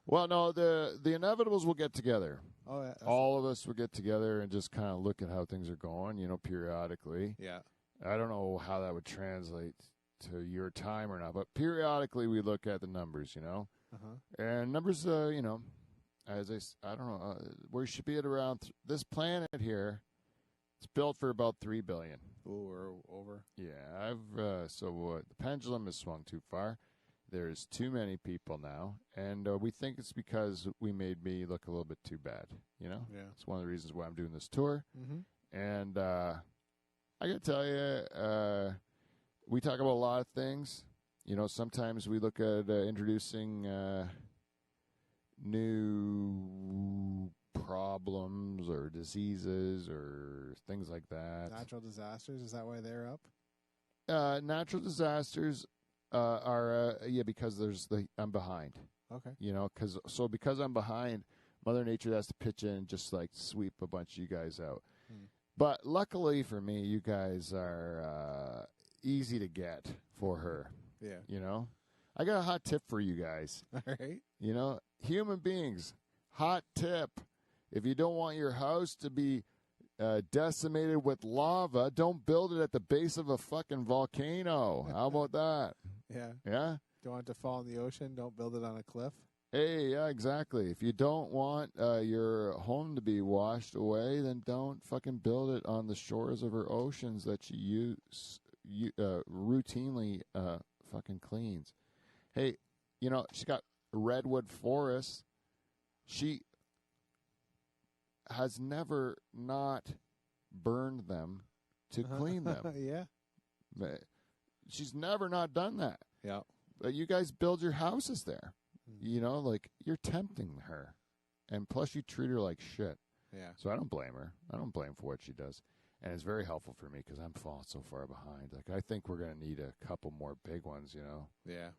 Well, no, the inevitables will get together. Oh, yeah, All of us will get together and just kind of look at how things are going, periodically. yeah. I don't know how that would translate to your time or not, but periodically we look at the numbers, And numbers, I don't know, we should be at around this planet here. It's built for about 3 billion. Ooh, we're over. Yeah, the pendulum has swung too far. There's too many people now, and we think it's because we made me look a little bit too bad. Yeah. It's one of the reasons why I'm doing this tour. Mm-hmm. And I got to tell you, we talk about a lot of things. Sometimes we look at introducing new problems or diseases or things like that. Natural disasters, is that why they're up? Natural disasters are because I'm behind. Okay. Because I'm behind, Mother Nature has to pitch in and just like sweep a bunch of you guys out. Hmm. But luckily for me, you guys are easy to get for her. Yeah. I got a hot tip for you guys. All right. Human beings, hot tip. If you don't want your house to be decimated with lava, don't build it at the base of a fucking volcano. How about that? Yeah. Yeah? Don't want it to fall in the ocean. Don't build it on a cliff. Hey, yeah, exactly. If you don't want your home to be washed away, then don't fucking build it on the shores of her oceans that she routinely fucking cleans. Hey, she's got redwood forests. She has never not burned them to clean them. Yeah. She's never not done that. Yeah. But you guys build your houses there. Mm. You're tempting her. And plus you treat her like shit. Yeah. So I don't blame her. I don't blame for what she does. And it's very helpful for me because I'm falling so far behind. I think we're going to need a couple more big ones, Yeah.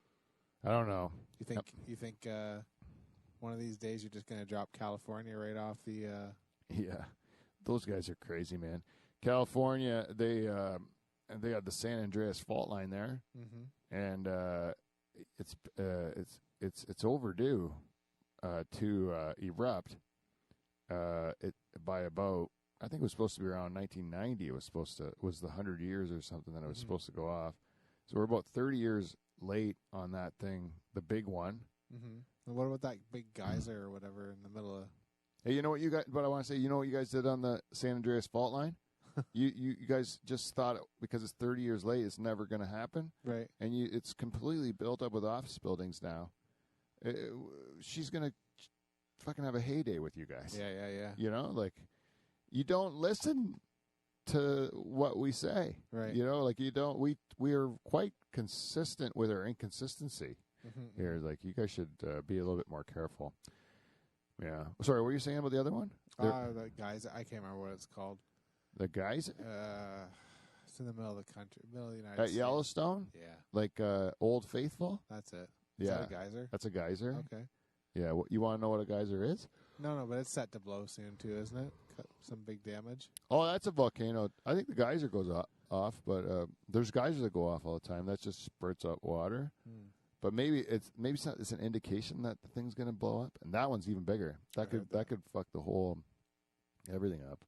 I don't know. You think one of these days you're just going to drop California right off the Yeah. Those guys are crazy, man. California, they got the San Andreas fault line there. Mm-hmm. And it's overdue to erupt by about, I think it was supposed to be around 1990. It was the 100 years or something that it was supposed to go off. So we're about 30 years late on that thing, the big one. Mm-hmm. And what about that big geyser or whatever in the middle of? Hey, you know what you guys? But I want to say, you know what you guys did on the San Andreas fault line? you guys just thought because it's 30 years late, it's never going to happen, right? And it's completely built up with office buildings now. She's going to fucking have a heyday with you guys. Yeah. You don't listen to what we say, right? You don't. We are quite consistent with our inconsistency. Mm-hmm. Here, you guys should be a little bit more careful. Yeah. Sorry, what were you saying about the other one? The guys, I can't remember what it's called. The guys? It's in the middle of the country, middle of the United States. At Yellowstone? Yeah. Old Faithful? That's it. Yeah. Is that a geyser? That's a geyser. Okay. Yeah. You want to know what a geyser is? No, but it's set to blow soon too, isn't it? Some big damage. Oh, that's a volcano. I think the geyser goes off, but there's geysers that go off all the time. That just spurts up water. Hmm. But maybe it's an indication that the thing's going to blow up, and that one's even bigger. That could fuck the whole everything up.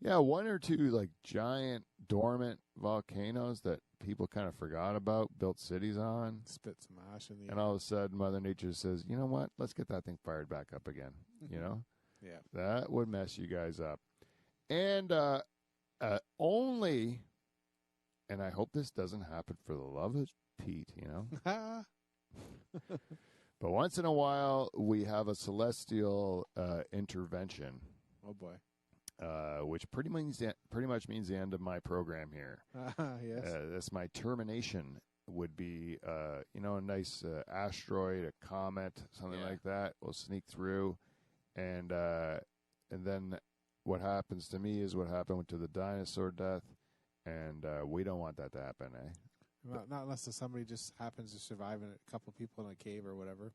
Yeah, one or two giant dormant volcanoes that people kind of forgot about, built cities on, spit some ash in the and all of a sudden Mother Nature says, "You know what? Let's get that thing fired back up again." Yeah. That would mess you guys up, and only And I hope this doesn't happen for the love of Pete, you know? But once in a while, we have a celestial intervention, Oh boy. which pretty much means the end of my program here. Yes. That's my termination. Would be, a nice asteroid, a comet, something like that will sneak through, and then what happens to me is what happened to the dinosaur death, and we don't want that to happen, eh? Not unless somebody just happens to survive and a couple people in a cave or whatever.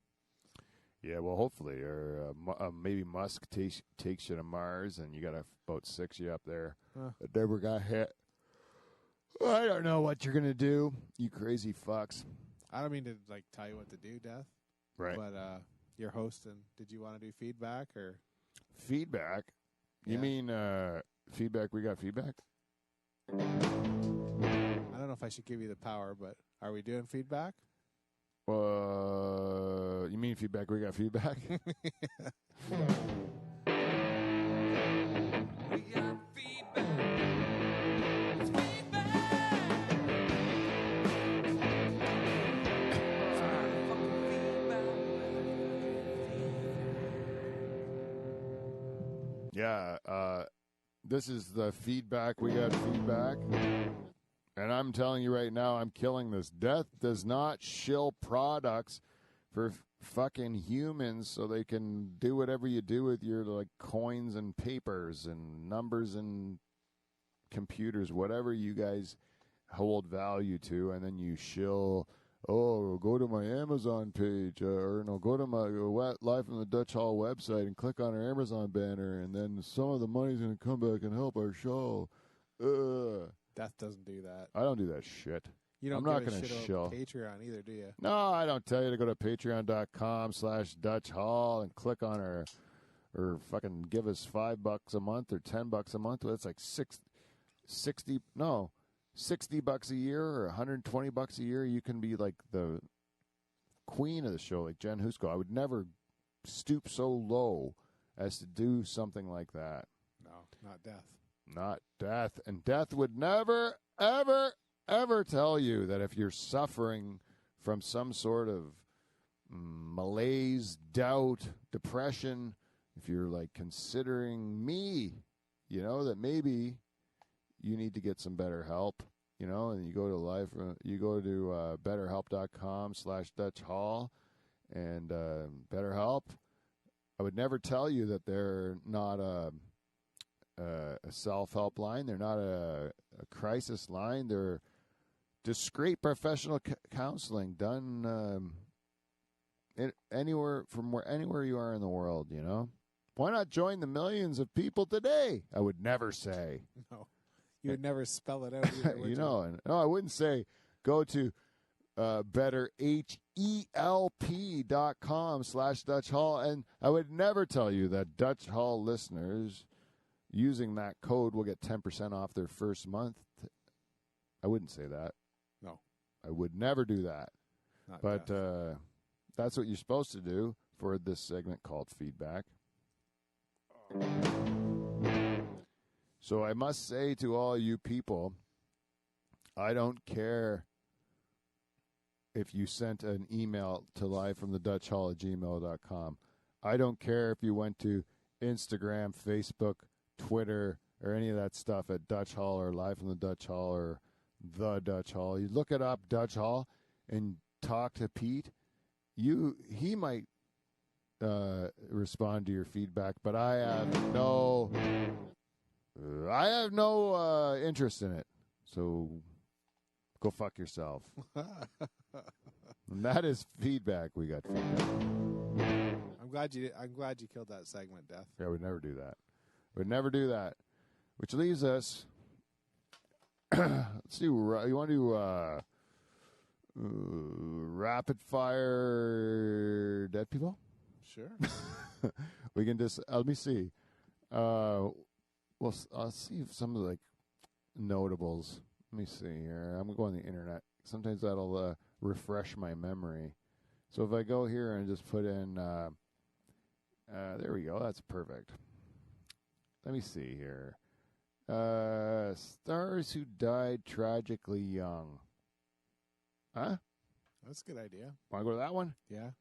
Yeah, well, hopefully, or maybe Musk takes you to Mars, and you got about 6 of you up there that never got hit. I don't know what you're gonna do, you crazy fucks. I don't mean to tell you what to do, Death. Right. But you're hosting. Did you want to do feedback or feedback? You mean feedback? We got feedback. I don't know if I should give you the power, but are we doing feedback? You mean feedback? We got feedback. We got feedback. It's feedback. Yeah, this is the feedback. We got feedback. And I'm telling you right now, I'm killing this. Death does not shill products for fucking humans so they can do whatever you do with your coins and papers and numbers and computers, whatever you guys hold value to, and then you shill, go to my Amazon page, or no, go to my Live from the Dutch Hall website and click on our Amazon banner, and then some of the money's going to come back and help our show. Death doesn't do that. I don't do that shit. You don't I'm not give a gonna shit shill. about Patreon either, do you? No, I don't tell you to go to patreon.com/Dutch Hall and click on our, or fucking give us $5 a month or $10 a month. That's like 60 bucks a year or $120 a year. You can be like the queen of the show, like Jen Husko. I would never stoop so low as to do something like that. No, not Death. Not Death. And Death would never, ever, ever tell you that if you're suffering from some sort of malaise, doubt, depression, if you're considering me, that maybe you need to get some better help, and you go to betterhelp.com/Dutch Hall, and BetterHelp. I would never tell you that they're not a self-help line. They're not a crisis line. They're discreet professional counseling done anywhere you are in the world, Why not join the millions of people today? I would never say. No. You would never spell it out either, would you? No, I wouldn't say go to betterhelp.com/Dutch Hall, and I would never tell you that Dutch Hall listeners using that code will get 10% off their first month. I wouldn't say that. No. I would never do that. Not But Death. that's what you're supposed to do for this segment called Feedback. So I must say to all you people, I don't care if you sent an email to livefromthedutchhall@gmail.com. I don't care if you went to Instagram, Facebook, Twitter, or any of that stuff at Dutch Hall or Live from the Dutch Hall or The Dutch Hall. You look it up, Dutch Hall, and talk to Pete. He might respond to your feedback, but I have no interest in it. So go fuck yourself. And that is feedback. We got feedback. I'm glad you killed that segment, Death. Yeah, we'd never do that. We'd never do that. Which leaves us. Let's do. You want to do rapid fire dead people? Sure. We can just. Let me see. Well, I'll see if some of the notables. Let me see here. I'm going to go on the internet. Sometimes that'll refresh my memory. So if I go here and just put in. There we go. That's perfect. Let me see here. Stars who died tragically young. Huh? That's a good idea. Want to go to that one? Yeah.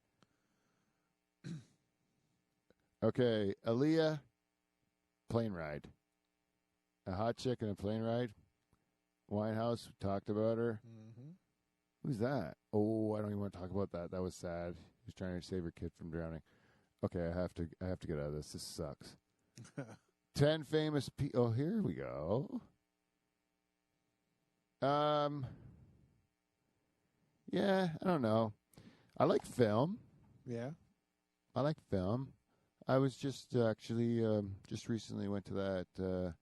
Okay, Aaliyah, plane ride. A hot chick in a plane ride. Winehouse, we talked about her. Mm-hmm. Who's that? Oh, I don't even want to talk about that. That was sad. He was trying to save her kid from drowning. Okay, I have to get out of this. This sucks. 10 famous people. Oh, here we go. Yeah, I don't know. I like film. Yeah. I like film. I was just actually just recently went to that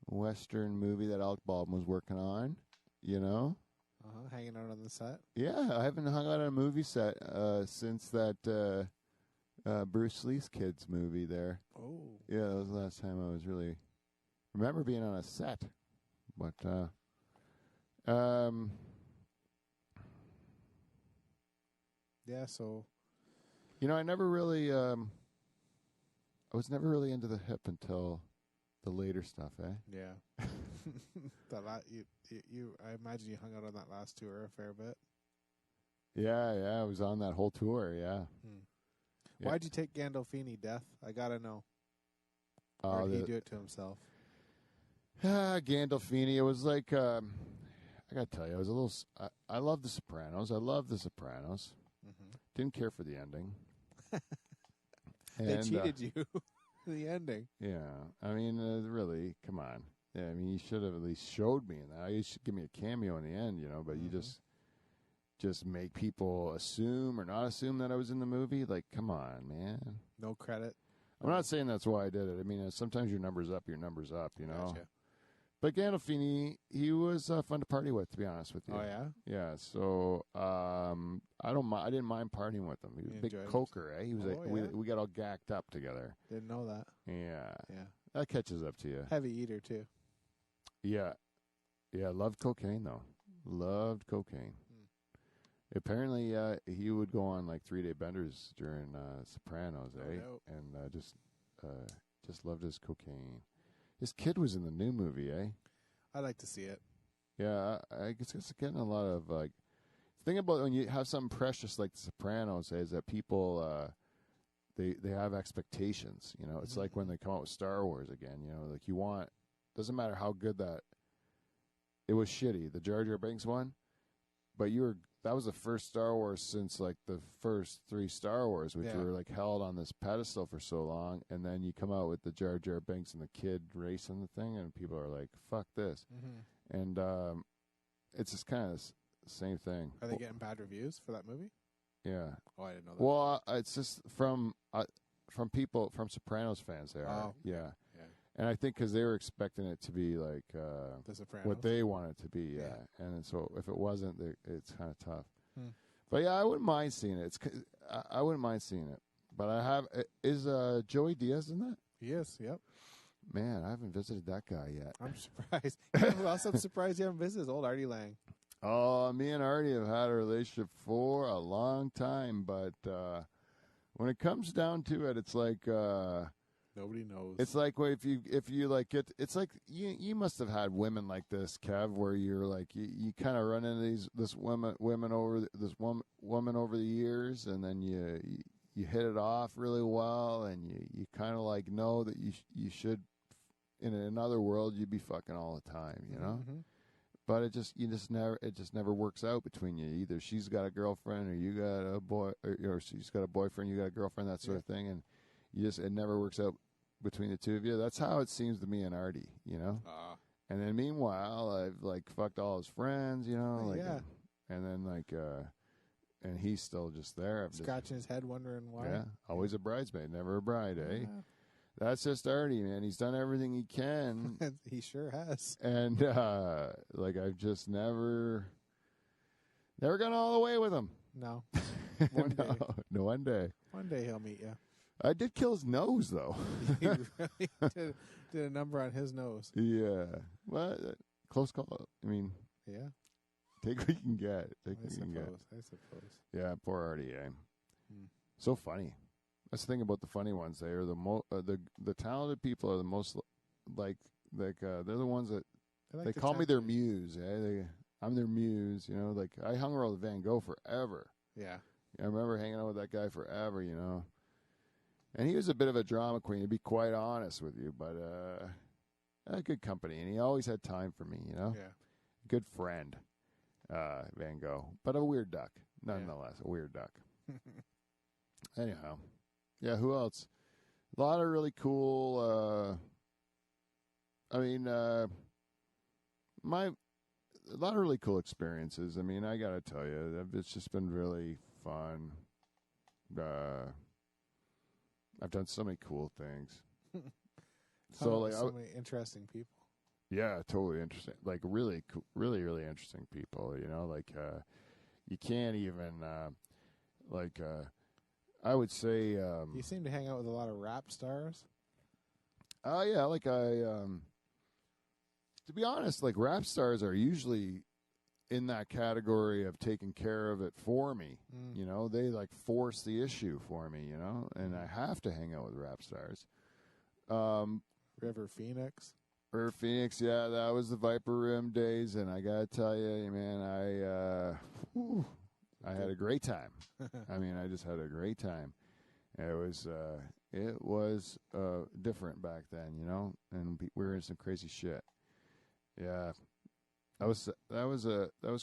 Western movie that Alec Baldwin was working on. You know? Hanging out on the set. Yeah, I haven't hung out on a movie set since that Bruce Lee's Kids movie there. Oh. Yeah, that was the last time I was really remember being on a set. But yeah, so you know, I never really I was never really into the hip until the later stuff, eh? yeah. You I imagine you hung out on that last tour a fair bit. Yeah, I was on that whole tour, yeah. Yeah. Why'd you take Gandolfini, Death? I gotta know. Oh, Or did he do it to himself? Gandolfini, it was like I gotta tell you, I was a little I love The Sopranos. I love The Sopranos. Mm-hmm. Didn't care for the ending. They And, cheated you. The ending. Yeah, I mean, really, come on. Yeah, I mean, you should have at least showed me in that. You should give me a cameo in the end, you know. But you just make people assume or not assume that I was in the movie. Like, come on, man. No credit. I'm not saying that's why I did it. I mean, sometimes your number's up, you know. Gotcha. But Gandolfini, he was fun to party with, to be honest with you. Oh yeah. Yeah, so I didn't mind partying with him. He was You a big enjoyed it? Coker, eh? He was Oh, yeah? we got all gacked up together. Didn't know that. Yeah, Yeah. that catches up to you. Heavy eater too. Yeah, loved cocaine though. Loved cocaine. Apparently, he would go on like 3-day benders during Sopranos, eh? No. And just loved his cocaine. His kid was in the new movie, eh? I'd like to see it. Yeah, I guess it's getting a lot of like. The thing about when you have something precious like The Sopranos is that people they have expectations. You know, it's like when they come out with Star Wars again. You know, like you want. Doesn't matter how good that. It was shitty, the Jar Jar Binks one, but that was the first Star Wars since like the first 3 Star Wars, which were like held on this pedestal for so long, and then you come out with the Jar Jar Binks and the kid racing the thing, and people are like, "Fuck this," and it's just kind of the same thing. Are they getting bad reviews for that movie? Yeah. Oh, I didn't know that. Well, it's just from people, from Sopranos fans. They are. Oh, Yeah. yeah. And I think because they were expecting it to be like The Sopranos. what they want it to be, yeah. Yeah. And so if it wasn't, it's kind of tough. Hmm. But yeah, I wouldn't mind seeing it. I wouldn't mind seeing it. But I have is Joey Diaz in that? Yes. Yep. Man, I haven't visited that guy yet. I'm surprised. You know who else I'm surprised you haven't visited? Is old Artie Lang. Oh, me and Artie have had a relationship for a long time, but when it comes down to it, it's like. Nobody knows. It's like if you like get, it's like you must have had women like this, Kev, where you're like you kind of run into this woman over the years, and then you hit it off really well, and you kind of like know that you should in another world you'd be fucking all the time, you know. Mm-hmm. But it just never works out between you. Either she's got a girlfriend, or you got a boy, or she's got a boyfriend, you got a girlfriend, that sort of thing, and. It never works out between the two of you. That's how it seems to me and Artie, you know. And then meanwhile, I've like fucked all his friends, you know, like, and then like, and he's still just there, Scratching his head, wondering why. Yeah, always a bridesmaid, never a bride, eh? Yeah. That's just Artie, man. He's done everything he can. He sure has. And like I've just never gone all the way with him. No. One day. No, one day. One day he'll meet you. I did kill his nose, though. You really did a number on his nose. Yeah. Well, close call. I mean, yeah. Take what you can get. I suppose. Yeah, poor Artie. So funny. That's the thing about the funny ones. They are the talented people are the most like they're the ones that like they to call me tempt their you. muse. I'm their muse. You know, like I hung around with Van Gogh forever. Yeah. I remember hanging out with that guy forever. You know, and he was a bit of a drama queen, to be quite honest with you, but a good company, and he always had time for me. You know, Yeah. good friend, Van Gogh, but a weird duck, nonetheless, a weird duck. Anyhow, yeah. Who else? A lot of really cool. A lot of really cool experiences. I mean, I gotta tell you, it's just been really fun. I've done so many cool things. So many interesting people. Yeah, totally interesting. Like really, really, really interesting people. You know, like you can't even I would say. You seem to hang out with a lot of rap stars. Oh yeah, to be honest, like rap stars are usually in that category of taking care of it for me. You know, they like force the issue for me, you know, and I have to hang out with rap stars. River Phoenix. River Phoenix, yeah, that was the Viper Rim days, and I gotta tell you, man, I had a great time. I mean, I just had a great time. It was different back then, you know, and we were in some crazy shit. Yeah, that was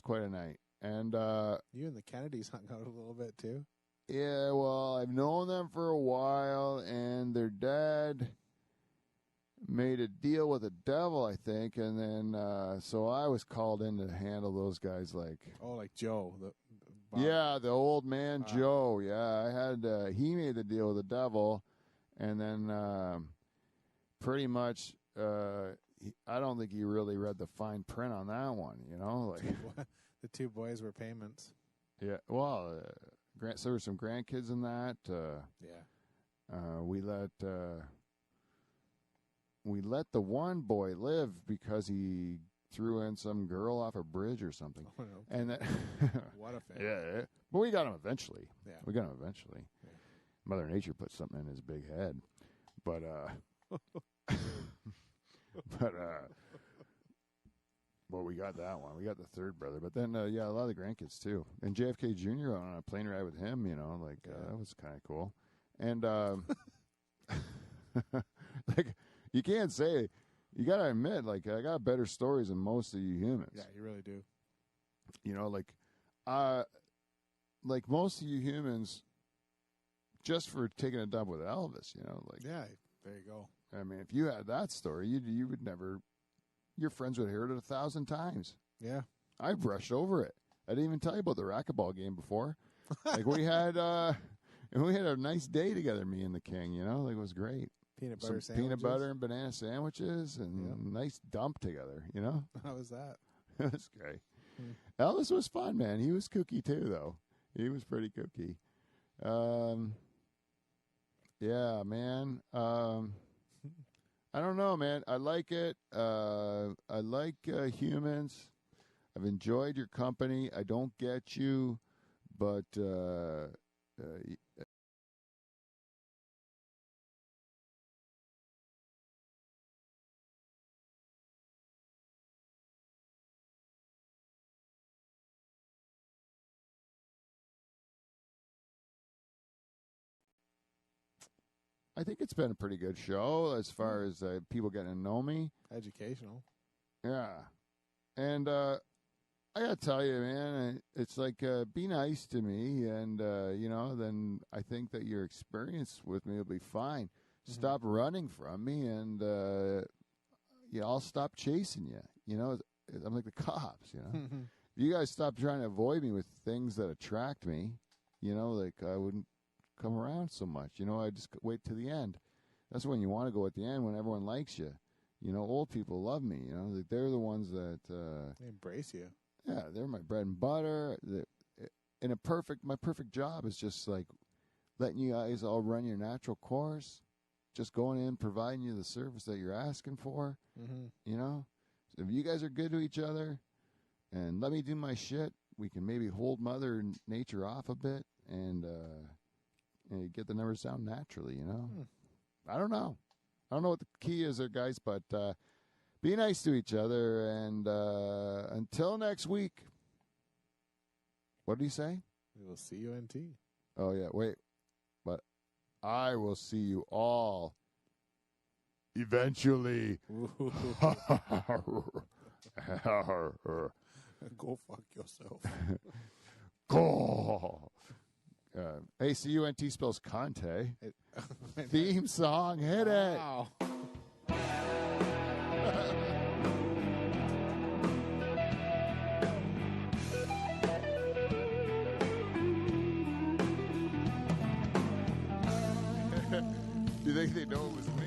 quite a night. And You and the Kennedys hung out a little bit too. yeah, well, I've known them for a while, and their dad made a deal with the devil, I think, and then so I was called in to handle those guys, like Like Joe. yeah, the old man Joe. Yeah, I had he made the deal with the devil, and then pretty much I don't think he really read the fine print on that one. You know, like The two boys were payments. yeah. Well, so there were some grandkids in that. Yeah. We let the one boy live because he threw in some girl off a bridge or something. Oh, no. And that What a family. yeah, but we got him eventually. Yeah. We got him eventually. Yeah. Mother Nature put something in his big head, but well, we got that one. We got the third brother, but then yeah, a lot of the grandkids too. And JFK Jr. on a plane ride with him, you know, like that was kind of cool. And like you can't say. You gotta admit, like I got better stories than most of you humans. Yeah, you really do. You know, like most of you humans, just for taking a dump with Elvis, you know, like Yeah, there you go. I mean, if you had that story, you would never. Your friends would hear it 1,000 times. Yeah. I brushed over it. I didn't even tell you about the racquetball game before. Like we had a nice day together, me and the King. You know, like it was great. Peanut Some butter sandwiches. peanut butter and banana sandwiches and a nice dump together, you know? How was that? It was great. Elvis was fun, man. He was kooky, too, though. He was pretty kooky. Yeah, man. I don't know, man. I like it. I like humans. I've enjoyed your company. I don't get you, but I think it's been a pretty good show as far as people getting to know me. Educational. Yeah. And I got to tell you, man, it's like be nice to me. And, you know, then I think that your experience with me will be fine. Stop running from me and, yeah, I'll stop chasing you. You know, I'm like the cops, you know. If you guys stop trying to avoid me with things that attract me, you know, like I wouldn't come around so much. You know, I just wait to the end. That's when you want to go at the end, when everyone likes you. You know, old people love me. You know, like they're the ones that They embrace you. yeah, they're my bread and butter. My perfect job is just like letting you guys all run your natural course, just going in, providing you the service that you're asking for. You know, so if you guys are good to each other, and let me do my shit, we can maybe hold Mother Nature off a bit and get the numbers down naturally, you know? I don't know. I don't know what the key is there, guys, but be nice to each other, and until next week. What did he say? We will see you in T. Oh, yeah, wait. But I will see you all eventually. Go fuck yourself. Go. Hey, CUNT spells Conte. Theme song, hit it. Wow. Do you think they know it was me?